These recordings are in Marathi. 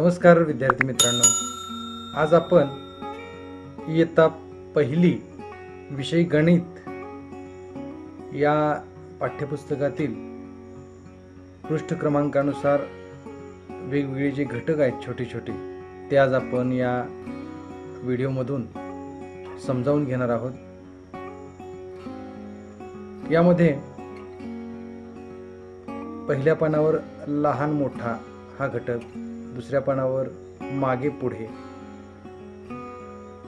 नमस्कार विद्यार्थी मित्रांनो, आज आपण इयत्ता पहिली विषय गणित या पाठ्यपुस्तकातील पृष्ठ क्रमांकानुसार वेगवेगळे जे घटक आहेत छोटे छोटे ते आज आपण या व्हिडिओमधून समजावून घेणार आहोत। यामध्ये पहिल्या पानावर लहान मोठा हा घटक, दुसऱ्या पानावर मागे पुढे,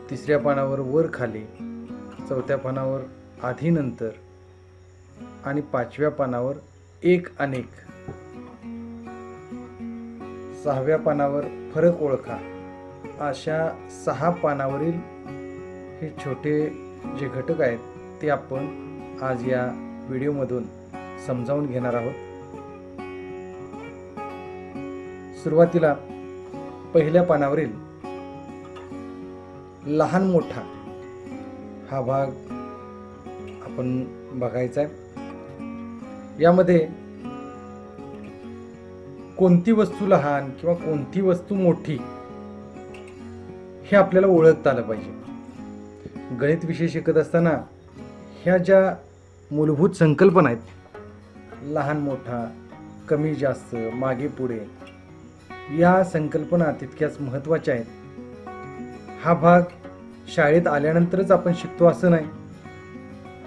तिसऱ्या पानावर वर खाली, चौथ्या पानावर आधी नंतर आणि पाचव्या पानावर एक अनेक, सहाव्या पानावर फरक ओळखा, अशा 6 पानावरील हे छोटे जे घटक आहेत ते आपण आज या व्हिडिओमधून समजावून घेणार आहोत। सुरुवातीला पहिल्या पानावरील लहान मोठा हा भाग आपण बघायचा आहे। यामध्ये कोणती वस्तू लहान किंवा कोणती वस्तू मोठी हे आपल्याला ओळखता आलं पाहिजे। गणित विषय शिकत असताना ह्या ज्या मूलभूत संकल्पना आहेत, लहान मोठा, कमी जास्त, मागे पुढे, या संकल्पना तितक्याच महत्त्वाच्या आहेत। हा भाग शाळेत आल्यानंतरच आपण शिकतो असं नाही,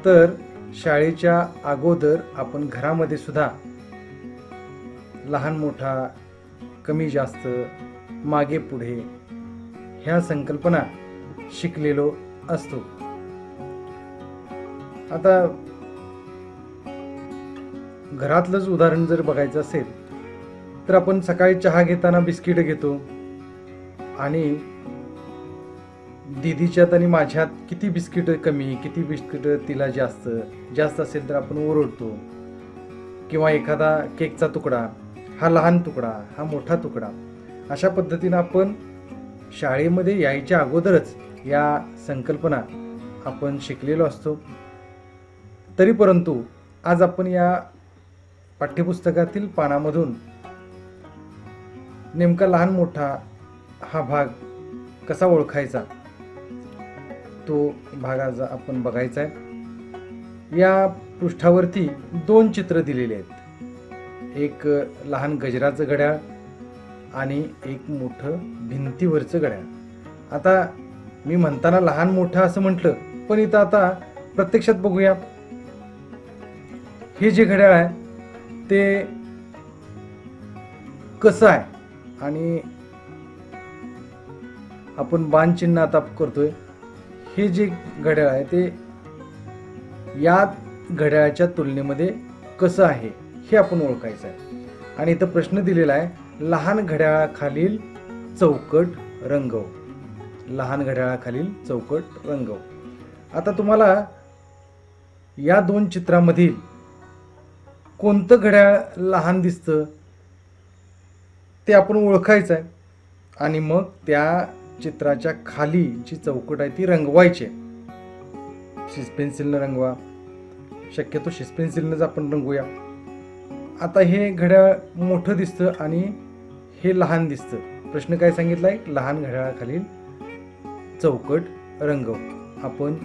तर शाळेच्या अगोदर आपण घरामध्ये सुद्धा लहान मोठा, कमी जास्त, मागे पुढे ह्या संकल्पना शिकलेलो असतो। आता घरातलंच उदाहरण जर बघायचं असेल तर आपण सकाळी चहा घेताना बिस्किट घेतो आणि दीदीच्यात आणि माझ्यात किती बिस्किट कमी, किती बिस्किट तिला जास्त असेल तर आपण ओरडतो, किंवा एखादा केकचा तुकडा, हा लहान तुकडा, हा मोठा तुकडा, अशा पद्धतीने आपण शाळेमध्ये यायच्या अगोदरच या संकल्पना आपण शिकलेलो असतो। तरी परंतु आज आपण या पाठ्यपुस्तकातील पानामधून नेमका लहान मोठा हा भाग कसा ओळखायचा तो भाग आज आपण बघायचा आहे। या पृष्ठावरती 2 चित्र दिलेले आहेत, एक लहान गजराचं घड्याळ आणि एक मोठं भिंतीवरचं घड्याळ। आता मी म्हणताना लहान मोठं असं म्हटलं, पण इथं आता प्रत्यक्षात बघूया। हे जे घड्याळ आहे ते कसं आहे आणि आपण बाण चिन्ह आता करतोय, हे जे घड्याळ आहे ते या घड्याळाच्या तुलनेमध्ये कसं आहे हे आपण ओळखायचं आहे। आणि इथं प्रश्न दिलेला आहे, लहान घड्याळाखालील चौकट रंगव, लहान घड्याळाखालील चौकट रंगव। आता तुम्हाला या 2 चित्रामधील कोणतं घड्याळ लहान दिसतं ते आपण ओळखायचं आहे आणि मग त्या चित्राच्या खाली जी चौकट आहे ती रंगवायची आहे। शिसपेन्सिलनं रंगवा, शक्यतो शिसपेन्सिलनंच आपण रंगूया। आता हे घड्याळ मोठं दिसतं आणि हे लहान दिसतं। प्रश्न काय सांगितलाय, लहान घड्याळाखालील चौकट रंगव। आपण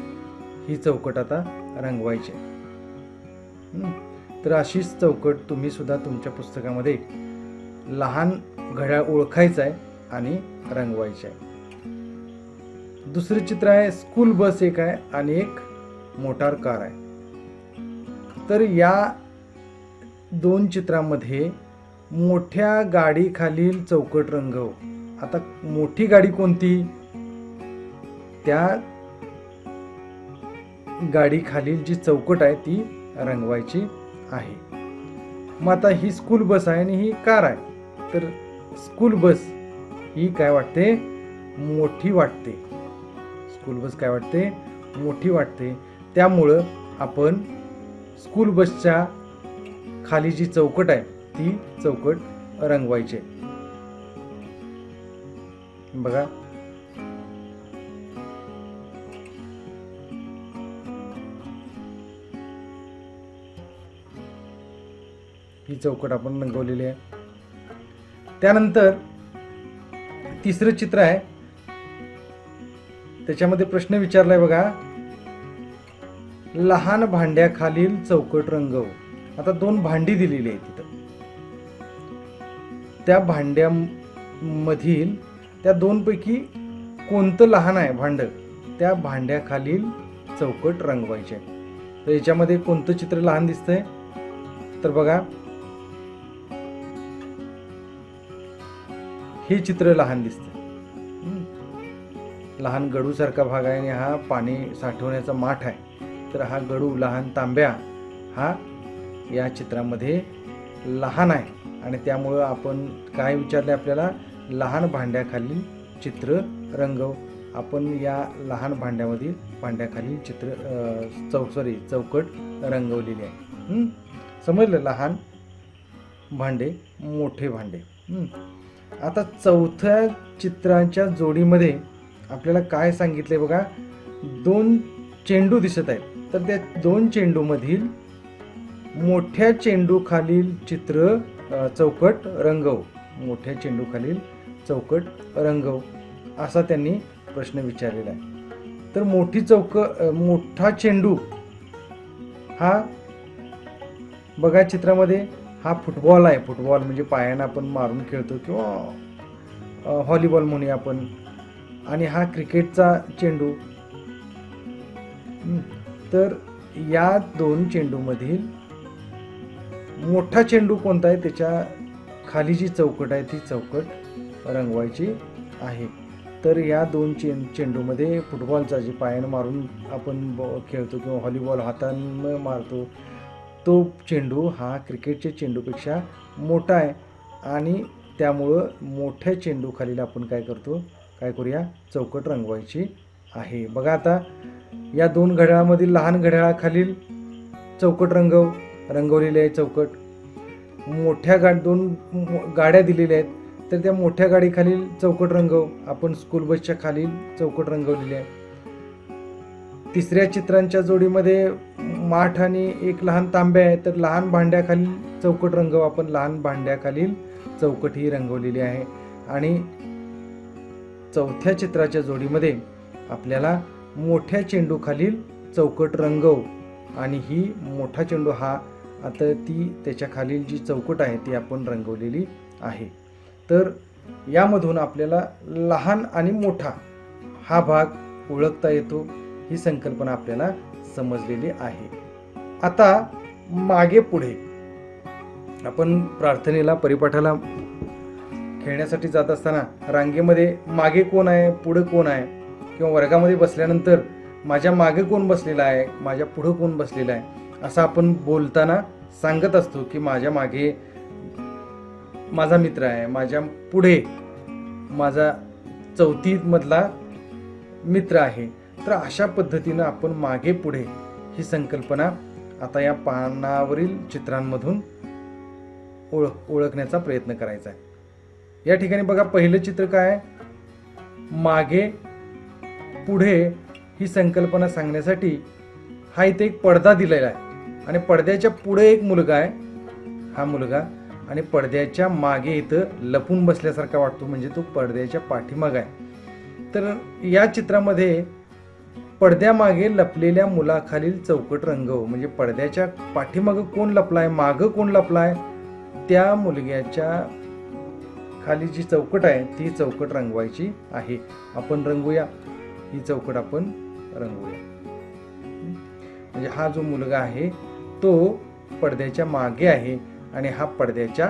ही चौकट आता रंगवायची आहे। तर अशीच चौकट तुम्ही सुद्धा तुमच्या पुस्तकामध्ये लहान घड्याळ ओळखायचं आहे आणि रंगवायचं आहे। दुसरं चित्र आहे, स्कूल बस एक आहे आणि एक मोटार कार आहे। तर या 2 चित्रामध्ये मोठ्या गाडीखालील चौकट रंगव। आता मोठी गाडी कोणती, त्या गाडीखालील जी चौकट आहे ती रंगवायची आहे। मग आता ही स्कूल बस आहे आणि ही कार आहे, तर स्कूल बस ही काय वाटते, मोठी वाटते। स्कूल बस काय वाटते, मोठी वाटते। त्यामुळं आपण स्कूल बसच्या खाली जी चौकट आहे ती चौकट रंगवायची। बघा, ही चौकट आपण रंगवलेली आहे। त्यानंतर तिसरं चित्र आहे, त्याच्यामध्ये प्रश्न विचारलाय बघा, लहान भांड्याखालील चौकट रंगव. आता 2 भांडी दिलेली आहेत तिथं. त्या भांड्यामधील त्या 2 पैकी कोणतं लहान आहे भांड, त्या भांड्याखालील चौकट रंगवायचे. तर याच्यामध्ये कोणतं चित्र लहान दिसतंय, तर बघा हे चित्र लहान दिसतंय. लहान गडू सारखा भाग आहे आणि हा पाणी साठवण्याचा माठ आहे. तर हा गडू, लहान तांब्या हा या चित्रामध्ये लहान आहे आणि त्यामुळं आपण काय विचारले आपल्याला, लहान भांड्याखाली चित्र रंगव. आपण या लहान भांड्याखाली चित्र चौकट रंगवलेली आहे. समजलं, लहान भांडे, मोठे भांडे. आता चौथ्या चित्रांच्या जोडीमध्ये आपल्याला काय सांगितले बघा, 2 चेंडू दिसत आहेत. तर त्या 2 चेंडूमधील मोठ्या चेंडूखालील चित्र चौकट रंगव. मोठ्या चेंडूखालील चौकट रंगव असा त्यांनी प्रश्न विचारलेला आहे. तर मोठा चेंडू हा बघा चित्रामध्ये हा फुटबॉल आहे. फुटबॉल म्हणजे पायानं आपण मारून खेळतो किंवा व्हॉलीबॉल म्हणूया आपण. आणि हा क्रिकेटचा चेंडू. तर या 2 चेंडूमधील मोठा चेंडू कोणता आहे, त्याच्या खाली जी चौकट आहे ती चौकट रंगवायची आहे. तर या 2 चेंडूमध्ये फुटबॉलचा जे पायानं मारून आपण खेळतो किंवा व्हॉलीबॉल हातानं मारतो तो चेंडू हा क्रिकेटच्या चेंडूपेक्षा मोठा आहे आणि त्यामुळं मोठ्या चेंडूखालील आपण काय करूया, चौकट रंगवायची आहे. बघा आता या 2 घड्याळामधील लहान घड्याळाखालील चौकट रंगवलेली आहे चौकट. मोठ्या 2 गाड्या दिलेल्या आहेत, तर त्या मोठ्या गाडीखालील चौकट रंगव. आपण स्कूल बसच्या खालील चौकट रंगवलेली आहे. तिसऱ्या चित्रांच्या जोडीमध्ये माठ आणि एक लहान तांब्या आहे, तर लहान भांड्याखालील चौकट रंगव. आपण लहान भांड्याखालील चौकट ही रंगवलेली आहे. आणि चौथ्या चित्राच्या जोडीमध्ये आपल्याला मोठ्या चेंडूखालील चौकट रंगव आणि ही मोठा चेंडू हा आता ती त्याच्या खालील जी चौकट आहे ती आपण रंगवलेली आहे. तर यामधून आपल्याला लहान आणि मोठा हा भाग ओळखता येतो. ही संकल्पना आपल्याला समजलेली आहे. आता मागे पुढे आपण प्रार्थनेला, परिपाठाला खेळण्यासाठी जात असताना रांगेमध्ये मागे कोण आहे, पुढे कोण आहे, किंवा वर्गामध्ये बसल्यानंतर माझ्या मागे कोण बसलेला आहे, माझ्या पुढे कोण बसलेला आहे, असं आपण बोलताना सांगत असतो की माझ्या मागे माझा मित्र आहे, माझ्या पुढे माझा 4थी मधला मित्र आहे. तर अशा पद्धतीनं आपण मागे पुढे ही संकल्पना आता या पानावरील चित्रांमधून ओळखण्याचा प्रयत्न करायचा आहे. या ठिकाणी बघा पहिलं चित्र काय आहे, मागे पुढे ही संकल्पना सांगण्यासाठी हा इथे एक पडदा दिलेला आहे आणि पडद्याच्या पुढे एक मुलगा आहे. हा मुलगा आणि पडद्याच्या मागे इथं लपून बसल्यासारखा वाटतो, म्हणजे तो पडद्याच्या पाठीमागे आहे. तर या चित्रामध्ये पडद्यामागे लपलेल्या मुलाखालील चौकट रंगव. म्हणजे पडद्याच्या पाठीमागे कोण लपलाय, मागं कोण लपलाय, त्या मुलग्याच्या खाली जी चौकट आहे ती चौकट रंगवायची आहे. आपण रंगूया, ही चौकट आपण रंगूया. म्हणजे हा जो मुलगा आहे तो पडद्याच्या मागे आहे आणि हा पडद्याच्या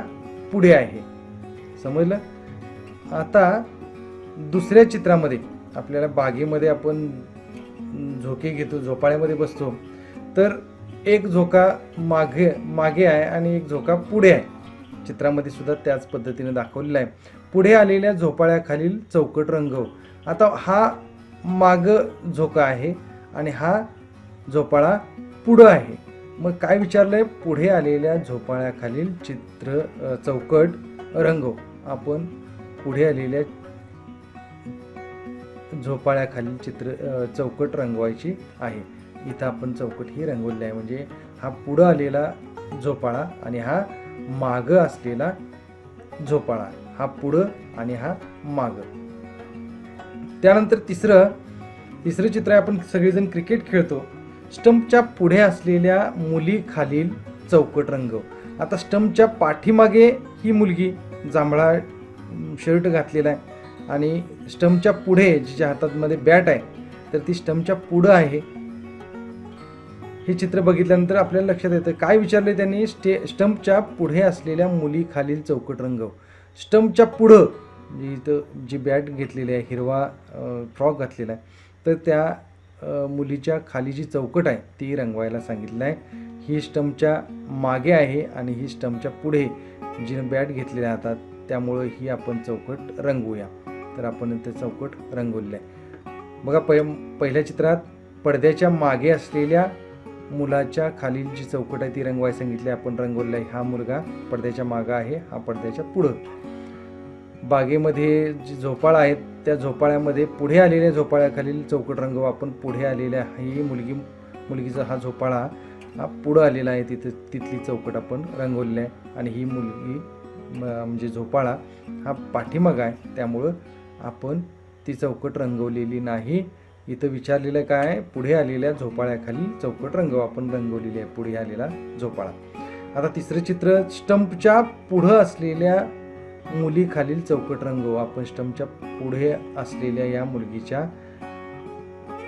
पुढे आहे. समजलं. आता दुसऱ्या चित्रामध्ये आपल्याला बागेमध्ये आपण झोके घेतो, झोपाळ्यामध्ये बसतो, तर एक झोका मागे आहे आणि एक झोका पुढे आहे. चित्रामध्ये सुद्धा त्याच पद्धतीने दाखवलेला आहे. पुढे आलेल्या झोपाळ्याखालील चौकट रंगव. आता हा माग झोका आहे आणि हा झोपाळा पुढं आहे. मग काय विचारलंय, पुढे आलेल्या झोपाळ्याखालील चौकट रंगव. आपण पुढे आलेल्या झोपाळ्याखालील चौकट रंगवायची आहे. इथं आपण चौकट ही रंगवली आहे. म्हणजे हा पुढं आलेला झोपाळा आणि हा माग असलेला झोपाळा, हा पुढं आणि हा माग. त्यानंतर तिसरं चित्र आहे, आपण सगळेजण क्रिकेट खेळतो. स्टंपच्या पुढे असलेल्या मुली खालील चौकट रंगव. आता स्टंपच्या पाठीमागे ही मुलगी जांभळा शर्ट घातलेला आहे आणि स्टंपच्या पुढे जिच्या हातामध्ये बॅट आहे तर ती स्टंपच्या पुढं आहे. हे चित्र बघितल्यानंतर आपल्याला लक्षात येतं काय विचारले त्यांनी, स्टंपच्या पुढे असलेल्या मुली खालील चौकट रंगव. स्टंपच्या पुढं इथं जी बॅट घेतलेली आहे, हिरवा फ्रॉक घातलेला आहे, तर त्या मुलीच्या खाली जी चौकट आहे ती रंगवायला सांगितलं आहे. ही स्टंपच्या मागे आहे आणि ही स्टंपच्या पुढे जी बॅट घेतलेली हातात, त्यामुळं ही आपण चौकट रंगवूया. तर आपण ते चौकट रंगवलेलं आहे. बघा पहिल्या चित्रात पडद्याच्या मागे असलेल्या मुलाच्या खालील जी चौकट आहे ती रंगवायला सांगितली, आपण रंगवलेला आहे. हा मुलगा पडद्याच्या मागं आहे, हा पडद्याच्या पुढं. बागेमध्ये जी झोपाळा आहेत त्या झोपाळ्यामध्ये पुढे आलेल्या झोपाळ्याखालील चौकट रंगव. आपण पुढे आलेल्या ही मुलगीचा हा झोपाळा हा पुढं आलेला आहे, तिथली चौकट आपण रंगवलेली आहे. आणि ही मुलगी म्हणजे झोपाळा हा पाठीमाग आहे, त्यामुळं आपण ती चौकट रंगवलेली नाही. इथं विचारलेलं काय आहे, पुढे आलेल्या झोपाळ्याखाली चौकट रंगव. आपण रंगवलेली आहे पुढे आलेला झोपाळा. आता तिसरं चित्र, स्टंपच्या पुढं असलेल्या मुली खालील चौकट रंगव. आपण स्टंपच्या पुढे असलेल्या या मुलगीच्या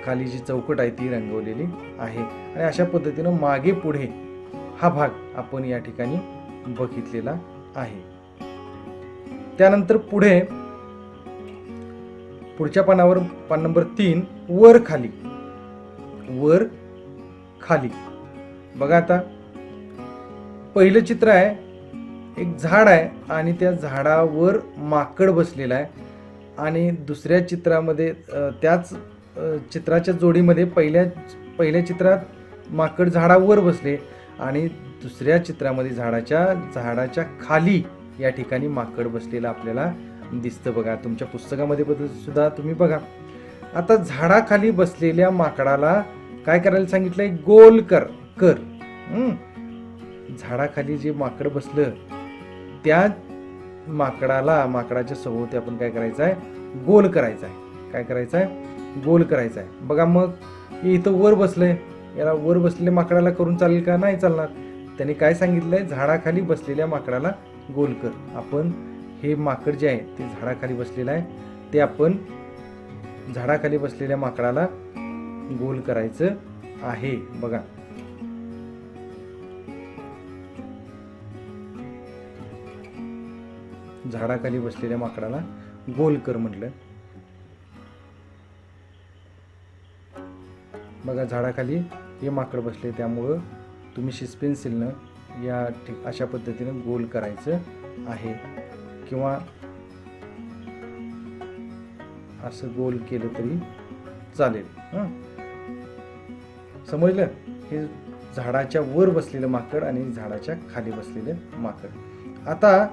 खाली जी चौकट आहे ती रंगवलेली आहे. आणि अशा पद्धतीनं मागे पुढे हा भाग आपण या ठिकाणी बघितलेला आहे. त्यानंतर पुढच्या पानावर पान नंबर 3, वर खाली. बघा आता पहिलं चित्र आहे, एक झाड आहे आणि त्या झाडावर माकड बसलेला आहे. आणि दुसऱ्या चित्रामध्ये त्याच चित्राच्या जोडीमध्ये पहिल्या चित्रात माकड झाडावर बसले आणि दुसऱ्या चित्रामध्ये झाडाच्या खाली या ठिकाणी माकड बसलेला आपल्याला दिसतं. बघा तुमच्या पुस्तकामध्ये सुद्धा तुम्ही बघा. आता झाडाखाली बसलेल्या माकडाला काय करायला सांगितलंय, गोल कर. झाडाखाली जे माकड बसलं त्या माकडाच्या सभोवती आपण काय करायचं आहे, गोल करायचा आहे. काय करायचं आहे, गोल करायचा आहे. बघा मग इथं वर बसलंय, याला वर बसलेल्या माकडाला करून चालेल का, नाही चालणार. त्याने काय सांगितलंय, झाडाखाली बसलेल्या माकडाला गोल कर. आपण हे माकड जे आहे ते झाडाखाली बसलेलं आहे, ते आपण झाडाखाली बसलेल्या माकडाला गोल करायचं आहे. बघा झाडाखाली बसलेल्या माकडाला गोल कर म्हटलं. बघा झाडाखाली हे माकड बसले, त्यामुळं तुम्ही शिस्पेन्सिलनं अशा पद्धतीनं गोल करायचं आहे. किंवा असं गोल केलं तरी चालेल. समजलं, हे झाडाच्या वर बसलेलं माकड आणि झाडाच्या खाली बसलेलं माकड. आता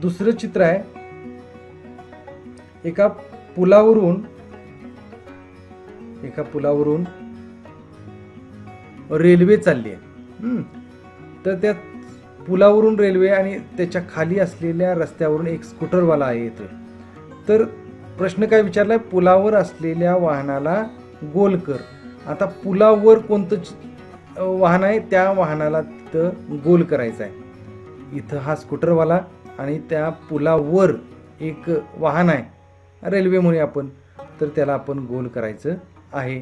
दुसरं चित्र आहे, एका पुलावरून रेल्वे चालली आहे. तर त्या पुलावरून रेल्वे आणि त्याच्या खाली असलेल्या रस्त्यावरून एक स्कूटरवाला आहे येतोय. तर प्रश्न काय विचारलाय, पुलावर असलेल्या वाहनाला गोल कर. आता पुलावर कोणतं वाहन आहे त्या वाहनाला तिथं गोल करायचं आहे. इथं हा स्कूटरवाला आणि त्या पुलावर एक वाहन आहे, रेल्वे म्हणूया आपण, तर त्याला आपण गोल करायचं आहे.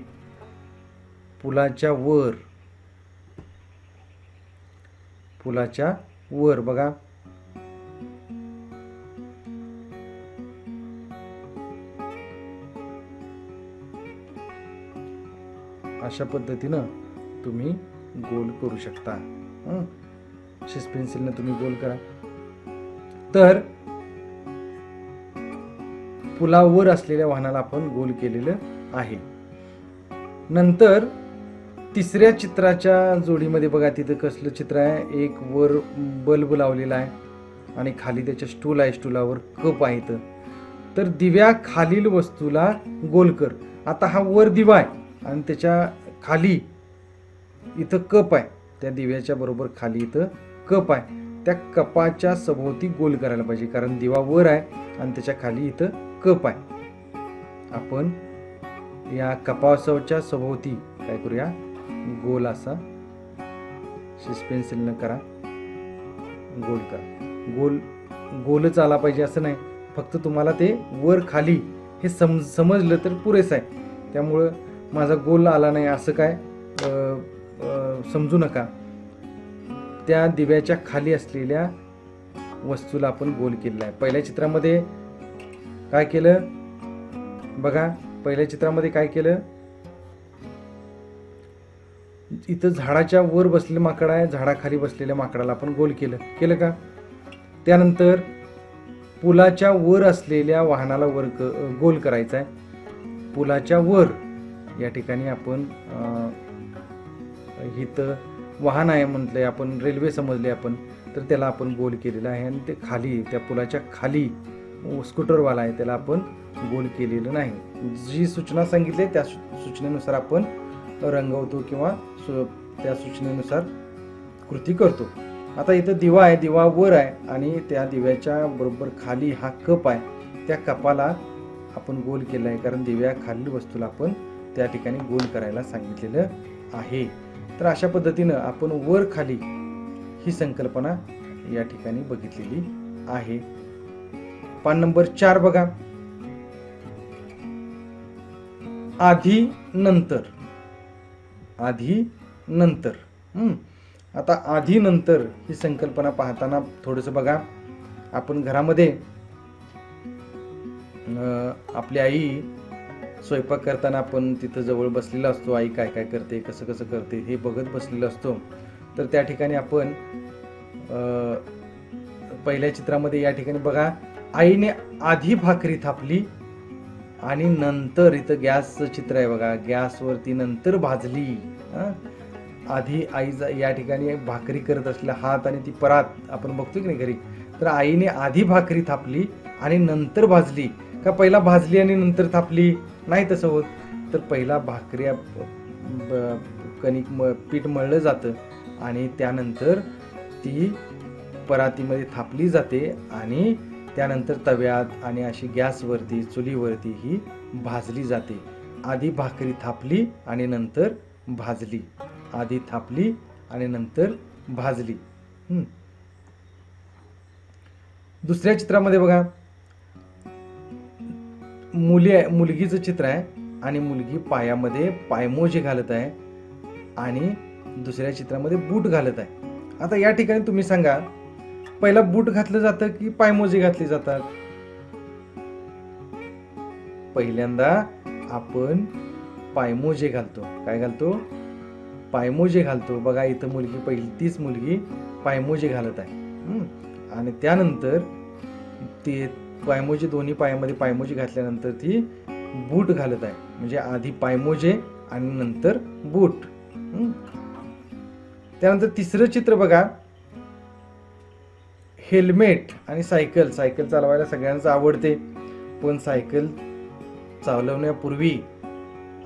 पुलाच्या वर बघा अशा पद्धतीनं तुम्ही गोल करू शकता. पेन्सिलने तुम्ही गोल करा. तर पुलावर असलेल्या वाहनाला आपण गोल केलेलं आहे. नंतर तिसऱ्या चित्राच्या जोडीमध्ये बघा तिथं कसलं चित्र आहे, एक वर बल्ब लावलेला आहे आणि खाली त्याच्या स्टूल आहे, स्टूलावर कप आहे. तर दिव्या खालील वस्तूला गोल कर. आता हा वर दिवा आहे आणि त्याच्या खाली इथं कप आहे, त्या दिव्याच्या बरोबर खाली इथं कप आहे. त्या कपाच्या सभोवती गोल करायला पाहिजे, कारण दिवा वर आहे आणि त्याच्या खाली इथं कप आहे. आपण या कपासाच्या सभोवती काय करूया, गोल असा पेन्सिलनं करा, गोल करा. गोलच आला पाहिजे असं नाही, फक्त तुम्हाला ते वर खाली हे समजलं तर पुरेसं आहे. त्यामुळं माझा गोल आला नाही असं काय समजू नका. त्या दिव्याच्या खाली असलेल्या वस्तूला आपण गोल केलेला आहे. पहिल्या चित्रामध्ये काय केलं बघा, पहिल्या चित्रामध्ये काय केलं, इथं झाडाच्या वर बसलेलं माकड आहे, झाडाखाली बसलेल्या माकडाला आपण गोल केलं का. त्यानंतर पुलाच्या वर असलेल्या वाहनाला गोल करायचा आहे. पुलाच्या वर या ठिकाणी आपण इथं वाहन आहे म्हटलंय आपण, रेल्वे समजले आपण, तर त्याला आपण गोल केलेला आहे. आणि ते खाली, त्या पुलाच्या खाली स्कूटरवाला आहे, त्याला आपण गोल केलेलं नाही. जी सूचना सांगितली त्या सूचनेनुसार आपण रंगवतो किंवा त्या सूचनेनुसार कृती करतो. आता इथं दिवा आहे, दिवा वर आहे आणि त्या दिव्याच्या बरोबर खाली हा कप आहे, त्या कपाला आपण गोल केला आहे, कारण दिव्या खालील वस्तूला आपण त्या ठिकाणी गोल करायला सांगितलेलं आहे. तर अशा पद्धतीनं आपण वर खाली ही संकल्पना या ठिकाणी बघितलेली आहे. पान नंबर 4 बघा, आधी नंतर. आधी नंतर. आता आधी नंतर ही संकल्पना पाहताना थोडंसं बघा, आपण घरामध्ये आपली आई स्वयंपाक करताना आपण तिथं जवळ बसलेला असतो, आई काय काय करते, कसं कसं करते हे बघत बसलेलो असतो. तर त्या ठिकाणी आपण पहिल्या चित्रामध्ये या ठिकाणी बघा, आईने आधी भाकरी थापली आणि नंतर, इथं गॅसचं चित्र आहे बघा, गॅसवरती नंतर भाजली. आधी आई या ठिकाणी भाकरी करत असलेला हात आणि ती परात आपण बघतो की नाही घरी, तर आईने आधी भाकरी थापली आणि नंतर भाजली का पहिला भाजली आणि नंतर थापली, नाही तसं होत. तर पहिला भाकऱ्या कणिक पीठ मळलं जातं आणि त्यानंतर ती परातीमध्ये थापली जाते आणि त्यानंतर तव्यात आणि अशी गॅसवरती चुलीवरती ही भाजली जाते. आधी भाकरी थापली आणि नंतर भाजली, आधी थापली आणि नंतर भाजली. दुसऱ्या चित्रामध्ये बघा, मुलगीचं चित्र आहे आणि मुलगी पायामध्ये पायमोजे घालत आहे आणि दुसऱ्या चित्रामध्ये बूट घालत आहे. आता या ठिकाणी तुम्ही सांगा, पहिला बूट घातलं जातं की पायमोजे घातली जातात? पहिल्यांदा आपण पायमोजे घालतो. काय घालतो? पायमोजे घालतो. बघा इथं मुलगी, पहिली तीच मुलगी पायमोजे घालत आहे आणि त्यानंतर ते पायमोजे, दोन्ही पायामध्ये पायमोजे घातल्यानंतर ती बूट घालत आहे. म्हणजे आधी पायमोजे आणि नंतर बूट. त्यानंतर तिसरं चित्र बघा, हेल्मेट आणि सायकल. सायकल चालवायला सगळ्यांनाच आवडते, पण सायकल चालवण्यापूर्वी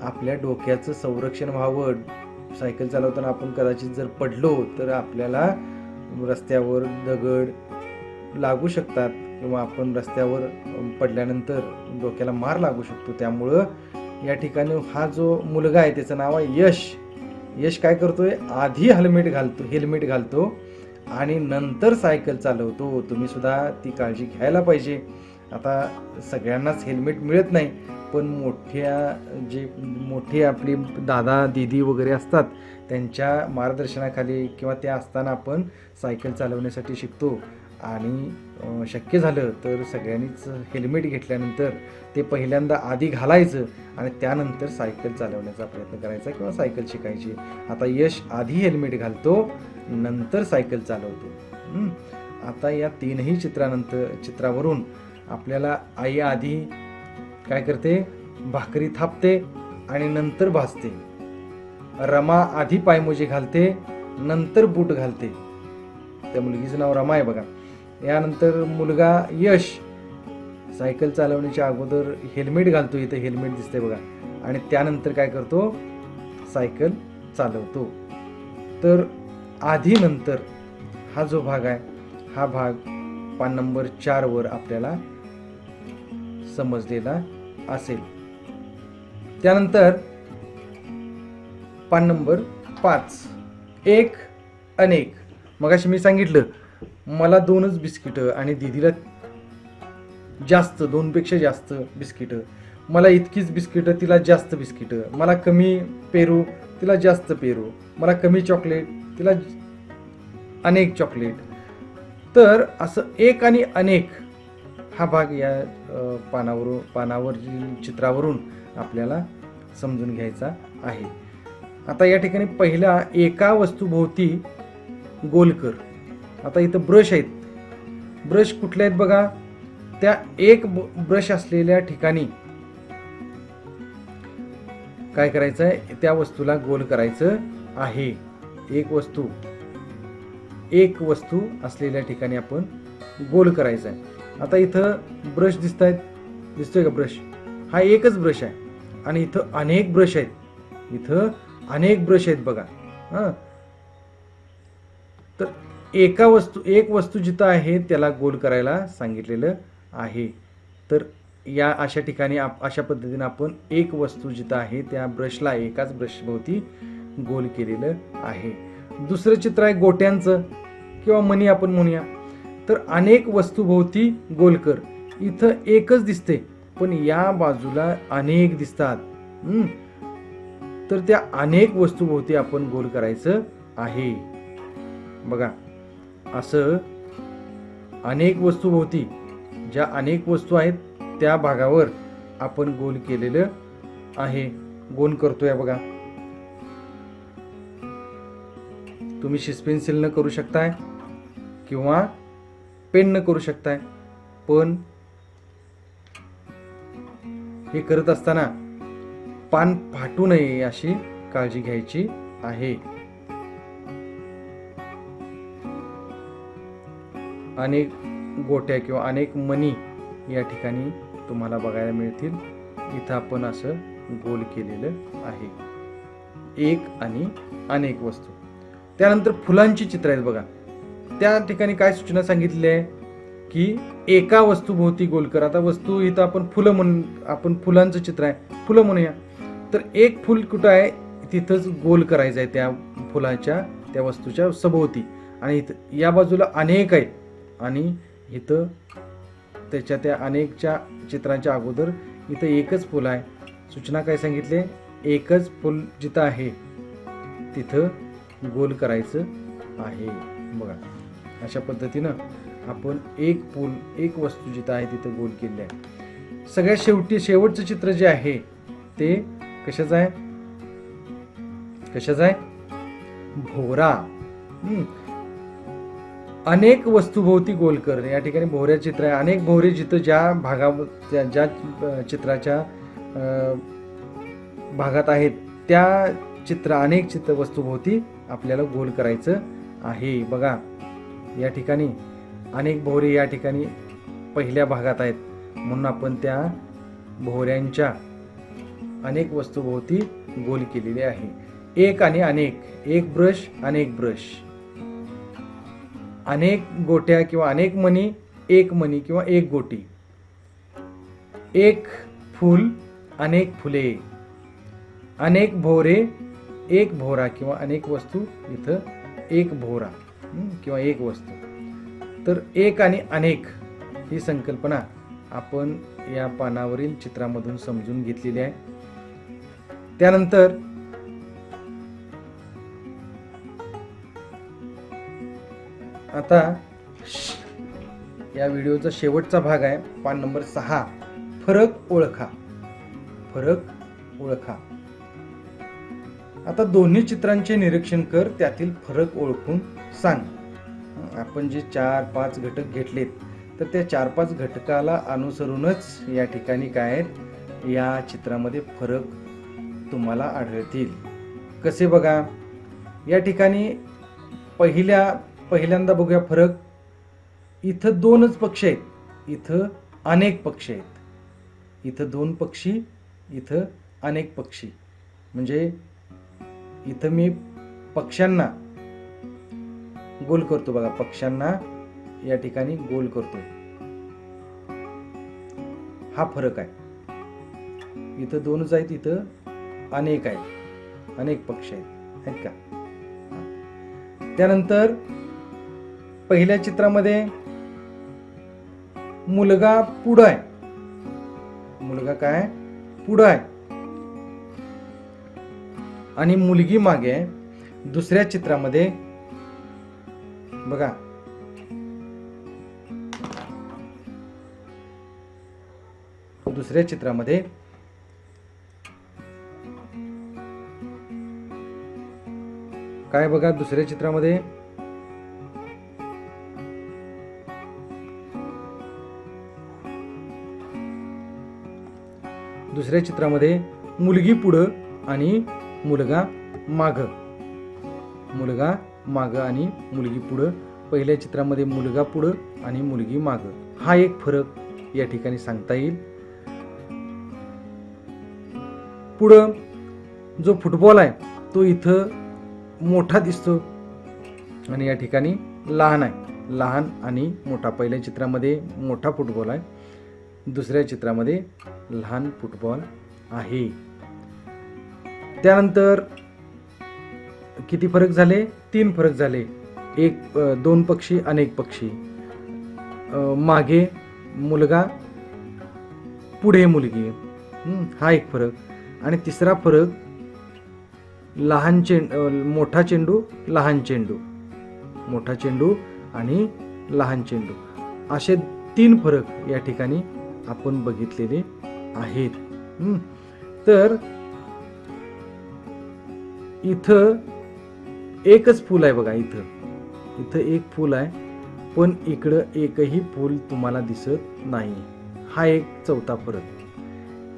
आपल्या डोक्याचं संरक्षण व्हावं. सायकल चालवताना आपण कदाचित जर पडलो तर आपल्याला रस्त्यावर दगड लागू शकतात किंवा आपण रस्त्यावर पडल्यानंतर डोक्याला मार लागू शकतो. त्यामुळं या ठिकाणी हा जो मुलगा आहे त्याचं नाव आहे यश. यश काय करतोय? आधी हेल्मेट घालतो आणि नंतर सायकल चालवतो. तुम्ही सुद्धा ती काळजी घ्यायला पाहिजे. आता सगळ्यांनाच हेल्मेट मिळत नाही, पण मोठे आपले दादा दीदी वगैरे असतात त्यांच्या मार्गदर्शनाखाली किंवा त्या असताना आपण सायकल चालवण्यासाठी शिकतो. आणि शक्य झालं तर सगळ्यांनीच हेल्मेट घेतल्यानंतर ते पहिल्यांदा आधी घालायचं आणि त्यानंतर सायकल चालवण्याचा प्रयत्न करायचा किंवा सायकल शिकायची. आता यश आधी हेल्मेट घालतो, नंतर सायकल चालवतो. आता या तीनही चित्रावरून आपल्याला आई आधी काय करते? भाकरी थापते आणि नंतर भाजते. रमा आधी पायमोजे घालते, नंतर बूट घालते. त्या मुलगीचं नाव रमा आहे बघा. यानंतर मुलगा यश सायकल चालवण्याच्या अगोदर हेल्मेट घालतो. इथे हेल्मेट दिसतंय बघा. आणि त्यानंतर काय करतो? सायकल चालवतो. तर आधी नंतर हा जो भाग आहे, हा भाग पान नंबर 4 वर आपल्याला समजलेला असेल. त्यानंतर पान नंबर 5, एक अनेक. मगाशी मी सांगितलं मला 2च बिस्किटं आणि दीदीला जास्त, 2पेक्षा जास्त बिस्किटं, मला इतकीच बिस्किटं तिला जास्त बिस्किटं, मला कमी पेरू तिला जास्त पेरू, मला कमी चॉकलेट तिला अनेक चॉकलेट. तर असं एक आणि अनेक हा भाग या पानावरील चित्रावरून आपल्याला समजून घ्यायचा आहे. आता या ठिकाणी पहिला एका वस्तूभोवती गोल कर. आता इथं ब्रश आहेत. ब्रश कुठले आहेत बघा. त्या एक ब्रश असलेल्या ठिकाणी काय करायचं आहे, त्या वस्तूला गोल करायचं आहे. एक वस्तू असलेल्या ठिकाणी आपण गोल करायचं आहे. आता इथं ब्रश दिसतोय का ब्रश? हा एकच ब्रश आहे आणि इथं अनेक ब्रश आहेत. बघा. तर एक वस्तू जिथं आहे त्याला गोल करायला सांगितलेलं आहे. तर या अशा ठिकाणी अशा पद्धतीने आपण एक वस्तू जिथं आहे त्या ब्रशला एकाच ब्रशभोवती गोल केलेलं आहे. दुसरं चित्र आहे गोट्यांचं किंवा मणी आपण म्हणूया. तर अनेक वस्तूभोवती गोल कर. इथं एकच दिसते पण या बाजूला अनेक दिसतात. तर त्या अनेक वस्तूभोवती आपण गोल करायचं आहे. बघा असं अनेक वस्तूभोवती ज्या अनेक वस्तू आहेत त्या भागावर आपण गोल केलेलं आहे. गोल करतोय बघा. तुम्ही शिसपेन्सिलनं करू शकताय किंवा पेननं करू शकताय. पण हे करत असताना पान फाटू नये अशी काळजी घ्यायची आहे. अनेक गोट्या किंवा अनेक मणी या ठिकाणी तुम्हाला बघायला मिळतील. इथं आपण असं गोल केलेलं आहे. एक आणि अनेक वस्तू. त्यानंतर फुलांची चित्र आहेत बघा. त्या ठिकाणी काय सूचना सांगितली आहे की एका वस्तूभोवती गोल कर. आता वस्तू इथं आपण फुलांचं चित्र आहे, फुलं म्हणूया. तर एक फुल कुठं आहे तिथंच गोल करायचं आहे त्या फुलाच्या त्या वस्तूच्या सभोवती. आणि इथं या बाजूला अनेक आहेत आणि इथं त्याच्या त्या अनेकच्या चित्रांच्या अगोदर इथं एकच फुल आहे. सूचना काय सांगितले, एकच फुल जिथं आहे तिथं गोल करायचं आहे. बघा अशा पद्धतीनं आपण एक वस्तू जिथं आहे तिथं गोल केली आहे. सगळ्यात शेवटचं चित्र जे आहे ते कशाचं आहे? भोवरा. अनेक वस्तूभोवती गोल कर. या ठिकाणी भोवऱ्या चित्र आहे. अनेक भोवरे जिथं ज्या चित्राच्या भागात आहेत त्या अनेक चित्र वस्तूभोवती आपल्याला गोल करायचं आहे. बघा या ठिकाणी अनेक भोवरे या ठिकाणी पहिल्या भागात आहेत म्हणून आपण त्या भोवऱ्यांच्या अनेक वस्तूभोवती गोल केलेले आहे. एक आणि अनेक. एक ब्रश, अनेक ब्रश. अनेक गोट्या किंवा अनेक मणी, एक मणी किंवा एक गोटी. एक फूल, अनेक फुले. अनेक भोवरे, एक भोवरा किंवा अनेक वस्तू, इथं एक भोवरा किंवा एक वस्तू. तर एक आणि अनेक ही संकल्पना आपण या पानावरील चित्रामधून समजून घेतलेली आहे. त्यानंतर आता या व्हिडिओचा शेवटचा भाग आहे पान नंबर 6, फरक ओळखा. आता दोन्ही चित्रांचे निरीक्षण कर, त्यातील फरक ओळखून सांग. आपण जे 4-5 घटक घेतलेत तर त्या 4-5 घटकाला अनुसरूनच या ठिकाणी काय आहेत या चित्रामध्ये फरक तुम्हाला आढळतील. कसे बघा, या ठिकाणी पहिल्यांदा बघूया फरक. इथं 2च पक्षी आहेत, इथं अनेक पक्षी आहेत. इथं 2 पक्षी, इथं अनेक पक्षी. म्हणजे इथं मी पक्ष्यांना गोल करतो बघा, पक्ष्यांना या ठिकाणी गोल करतो. हा फरक आहे. इथं 2च आहेत, इथं अनेक आहेत, अनेक पक्ष आहेत का. त्यानंतर पहिल्या चित्रामध्ये मुलगा पुढं आहे, मुलगा काय पुढं आहे आणि मुलगी मागे आहे. दुसऱ्या चित्रामध्ये बघा, दुसऱ्या चित्रामध्ये काय बघा, दुसऱ्या चित्रामध्ये मुलगी पुढं आणि मुलगा मागं, मुलगा मागं आणि मुलगी पुढं. पहिल्या चित्रामध्ये मुलगा पुढं आणि मुलगी मागं. हा एक फरक या ठिकाणी सांगता येईल. पुढं जो फुटबॉल आहे तो इथं मोठा दिसतो आणि या ठिकाणी लहान आहे, लहान आणि मोठा. पहिल्या चित्रामध्ये मोठा फुटबॉल आहे, दुसऱ्या चित्रामध्ये लहान फुटबॉल आहे. त्यानंतर किती फरक झाले, 3 फरक झाले. 2 पक्षी अनेक पक्षी, मागे मुलगा पुढे मुलगी, हा एक फरक. आणि तिसरा फरक लहान मोठा चेंडू लहान चेंडू, मोठा चेंडू आणि लहान चेंडू, असे 3 फरक या ठिकाणी आपण बघितलेले आहेत. तर इथं एकच फूल आहे बघा, इथं एक फूल आहे, पण इकडं एकही फूल तुम्हाला दिसत नाही. हा एक चौथा फरक.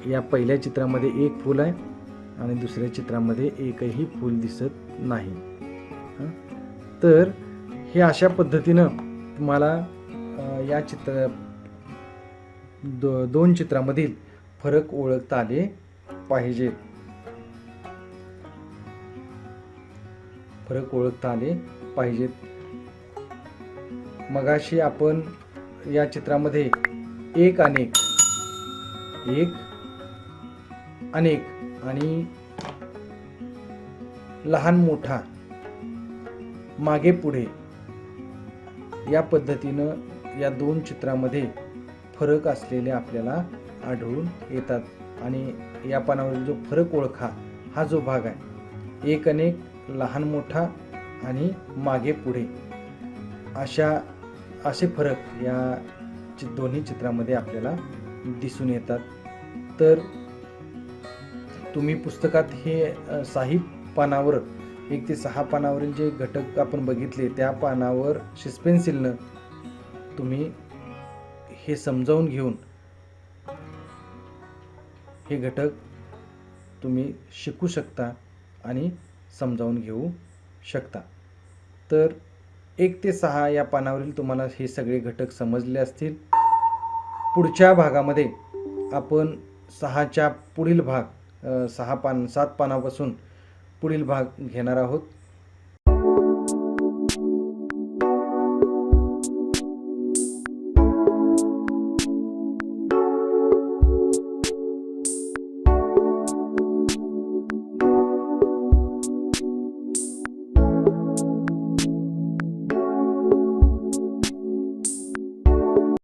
या पहिल्या चित्रामध्ये एक फूल आहे आणि दुसऱ्या चित्रामध्ये एकही फूल दिसत नाही. तर हे अशा पद्धतीनं तुम्हाला या दोन चित्रामधील फरक ओळखता आले पाहिजेत, फरक ओळखता आले पाहिजेत. मगाशी आपण या चित्रामध्ये एक अनेक आणि लहान मोठा मागे पुढे या पद्धतीनं या 2 चित्रामध्ये फरक असलेले आपल्याला आढळून येतात. आणि या पानावरील जो फरक ओळखा हा जो भाग आहे, एक अनेक, लहान मोठा आणि मागे पुढे, असे फरक या दोन्ही चित्रामध्ये आपल्याला दिसून येतात. तर तुम्ही पुस्तकात हे 6 पानावर 1 ते 6 पानावरील जे घटक आपण बघितले त्या पानावर शिस्पेन्सिलनं तुम्ही हे समजावून घेऊन हे घटक तुम्ही शिकू शकता आणि समजावून घेऊ शकता. तर 1 ते 6 या पानावरील तुम्हाला हे सगळे घटक समजले असतील. पुढच्या भागामध्ये आपण 6च्या पुढील भाग 7 पानापासून पुढील भाग घेणार आहोत.